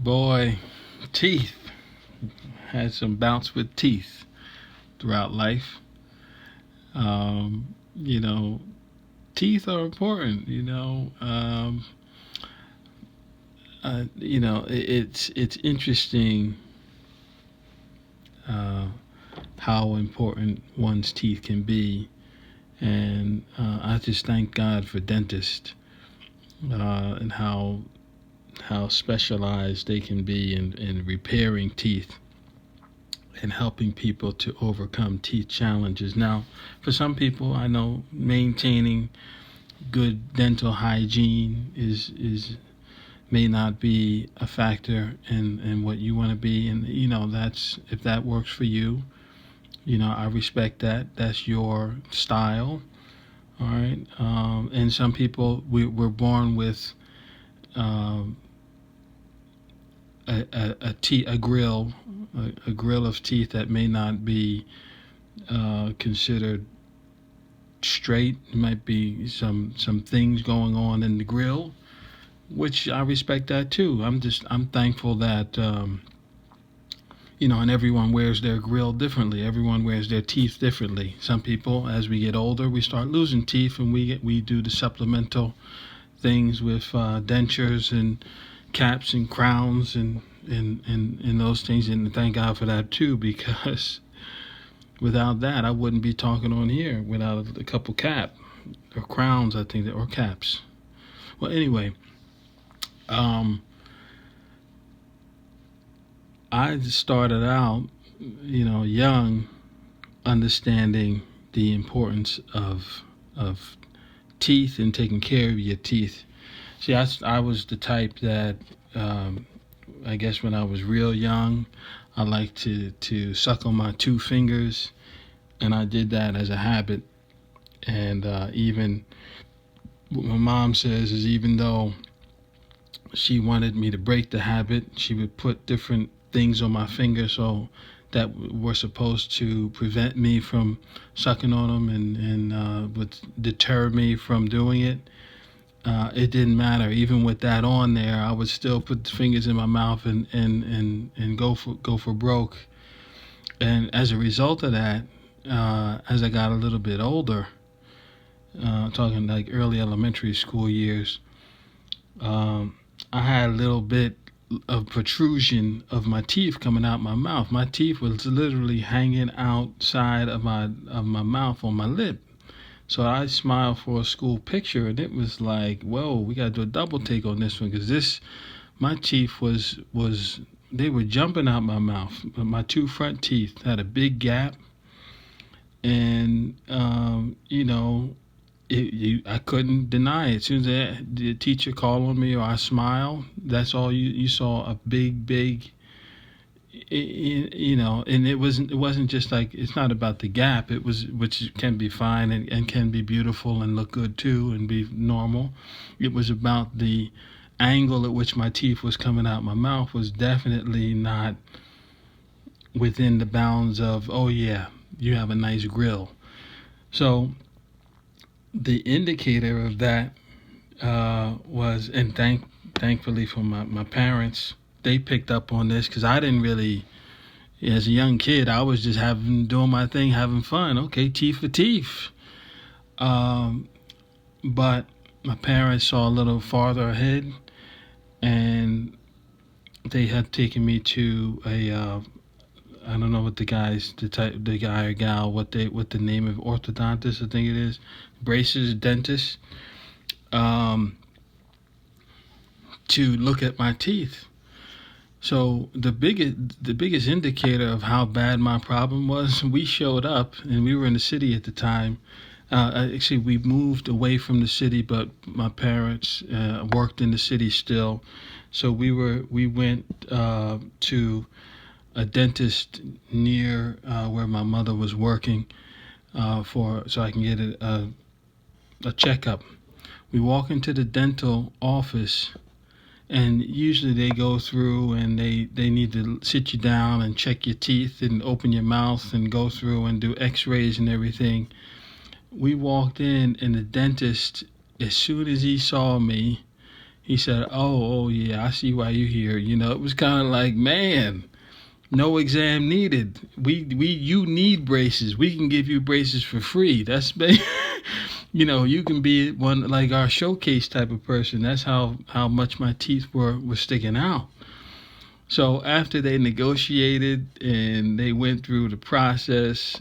Boy, teeth. Had some bouts with teeth throughout life. Um, you know, Teeth are important. It's interesting uh, how important one's teeth can be, and I just thank God for dentists and how specialized they can be in repairing teeth and helping people to overcome teeth challenges. Now, for some people, I know maintaining good dental hygiene is may not be a factor in what you want to be, and that's if that works for you. I respect that. That's your style. All right. And some people we're born with um, a grill, a grill of teeth that may not be considered straight. There might be some things going on in the grill, which I respect that too. I'm thankful that and everyone wears their grill differently. Everyone wears their teeth differently. Some people, as we get older, we start losing teeth, and we do the supplemental things with dentures and caps and crowns and those things. And thank God for that too, because without that, I wouldn't be talking on here without a couple cap or crowns, I think, or caps. Well, anyway, I started out, young, understanding the importance of teeth and taking care of your teeth. See, I was the type that I guess when I was real young, I liked to suck on my two fingers, and I did that as a habit. And even what my mom says is, even though she wanted me to break the habit, she would put different things on my fingers so that were supposed to prevent me from sucking on them and would deter me from doing it. It didn't matter. Even with that on there, I would still put the fingers in my mouth and go for broke. And as a result of that, as I got a little bit older, talking like early elementary school years, I had a little bit of protrusion of my teeth coming out my mouth. My teeth was literally hanging outside of my mouth on my lip. So I smiled for a school picture, and it was like, whoa, we got to do a double take on this one, because my teeth was they were jumping out my mouth. My two front teeth had a big gap, and I couldn't deny it. As soon as the teacher called on me or I smiled, that's all you saw, a big, and it wasn't just like, it's not about the gap. It was, which can be fine and can be beautiful and look good too and be normal. It was about the angle at which my teeth was coming out my mouth was definitely not within the bounds of, oh yeah, you have a nice grill. So the indicator of that was, and thankfully for my parents, they picked up on this, because I didn't really, as a young kid, I was just doing my thing, having fun. Okay, teeth for teeth. But my parents saw a little farther ahead, and they had taken me to a I don't know what the guy or gal, what the name of orthodontist, I think it is, braces, dentist, to look at my teeth. So the biggest indicator of how bad my problem was, we showed up, and we were in the city at the time. Actually, we moved away from the city, but my parents worked in the city still. So we went to a dentist near where my mother was working so I can get a checkup. We walk into the dental office, and usually they go through and they need to sit you down and check your teeth and open your mouth and go through and do x-rays and everything. We walked in, and the dentist, as soon as he saw me, He said, oh yeah, I see why you're here. It was kind of like, man, no exam needed. You need braces. We can give you braces for free. That's you can be one like our showcase type of person. That's how much my teeth were sticking out. So after they negotiated and they went through the process,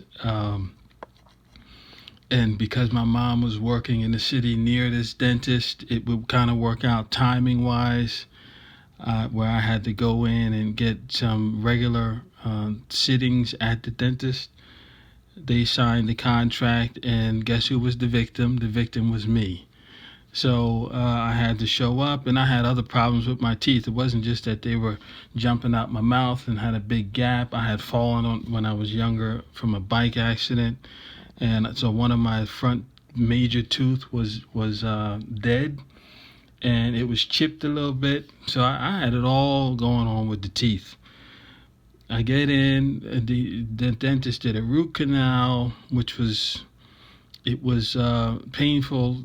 and because my mom was working in the city near this dentist, it would kind of work out timing wise, where I had to go in and get some regular sittings at the dentist. They signed the contract, and guess who was the victim? The victim was me. So I had to show up, and I had other problems with my teeth. It wasn't just that they were jumping out my mouth and had a big gap. I had fallen on when I was younger from a bike accident, and so one of my front major tooth was dead, and it was chipped a little bit. So I had it all going on with the teeth. I get in, the dentist did a root canal, which was painful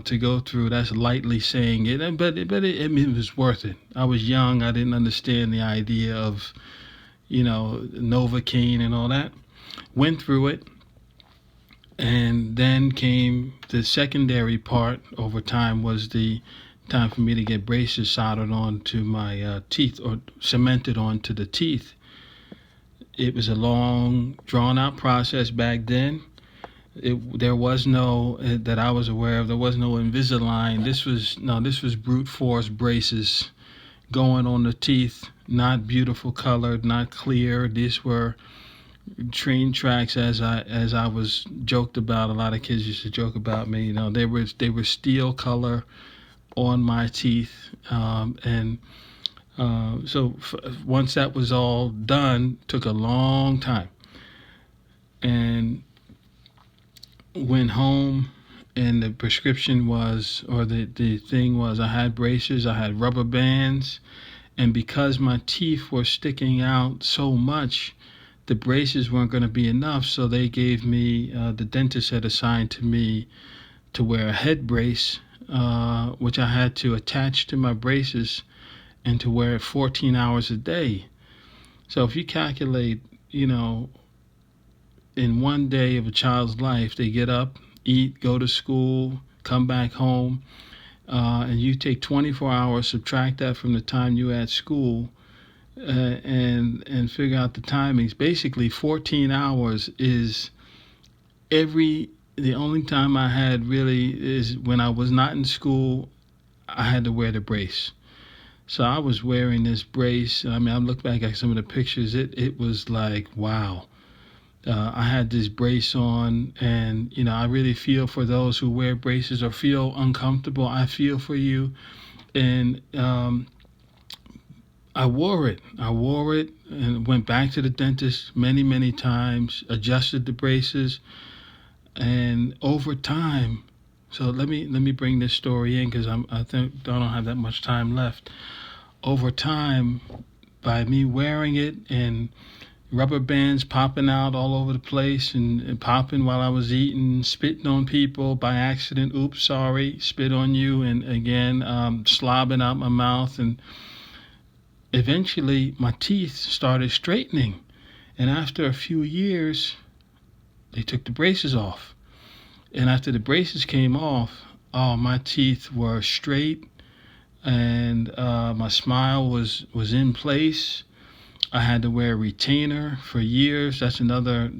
to go through. That's lightly saying it, but it was worth it. I was young. I didn't understand the idea of Novocaine and all that. Went through it, and then came the secondary part. Over time was the time for me to get braces soldered onto my teeth, or cemented onto the teeth. It was a long, drawn-out process back then. There was no, that I was aware of, there was no Invisalign. This was brute force braces going on the teeth, not beautiful colored, not clear. These were train tracks, as I was joked about. A lot of kids used to joke about me. They were steel color on my teeth, and so once that was all done, took a long time, and went home, and the prescription was, or the thing was, I had braces, I had rubber bands, and because my teeth were sticking out so much, the braces weren't going to be enough, so they gave me, the dentist had assigned to me to wear a head brace, which I had to attach to my braces and to wear it 14 hours a day. So if you calculate, in one day of a child's life, they get up, eat, go to school, come back home, and you take 24 hours, subtract that from the time you at school, and figure out the timings. Basically, 14 hours is the only time I had really is when I was not in school. I had to wear the brace. So I was wearing this brace. I mean, I look back at some of the pictures. It was like, wow. I had this brace on, and I really feel for those who wear braces or feel uncomfortable. I feel for you, and I wore it. And went back to the dentist many times. Adjusted the braces, and over time. So let me bring this story in, because I think I don't have that much time left. Over time, by me wearing it and rubber bands popping out all over the place, and popping while I was eating, spitting on people by accident, oops, sorry, spit on you, and again, slobbing out my mouth, and eventually my teeth started straightening. And after a few years, they took the braces off. And after the braces came off, oh, my teeth were straight, and my smile was in place. I had to wear a retainer for years. That's another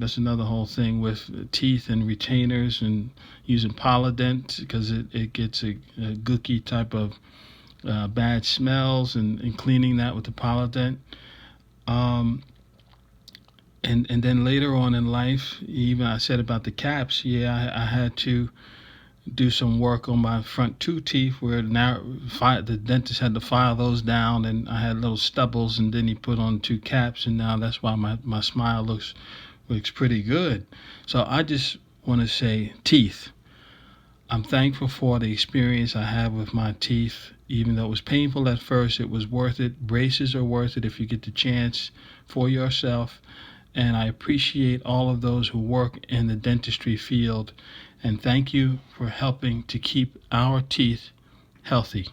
whole thing with teeth and retainers, and using Polydent, because it gets a gooky type of bad smells, and cleaning that with the Polydent. And then later on in life, even I said about the caps, I had to do some work on my front two teeth, where now the dentist had to file those down, and I had little stubbles, and then he put on two caps, and now that's why my smile looks pretty good. So I just want to say, teeth. I'm thankful for the experience I had with my teeth. Even though it was painful at first, it was worth it. Braces are worth it if you get the chance for yourself. And I appreciate all of those who work in the dentistry field. And thank you for helping to keep our teeth healthy.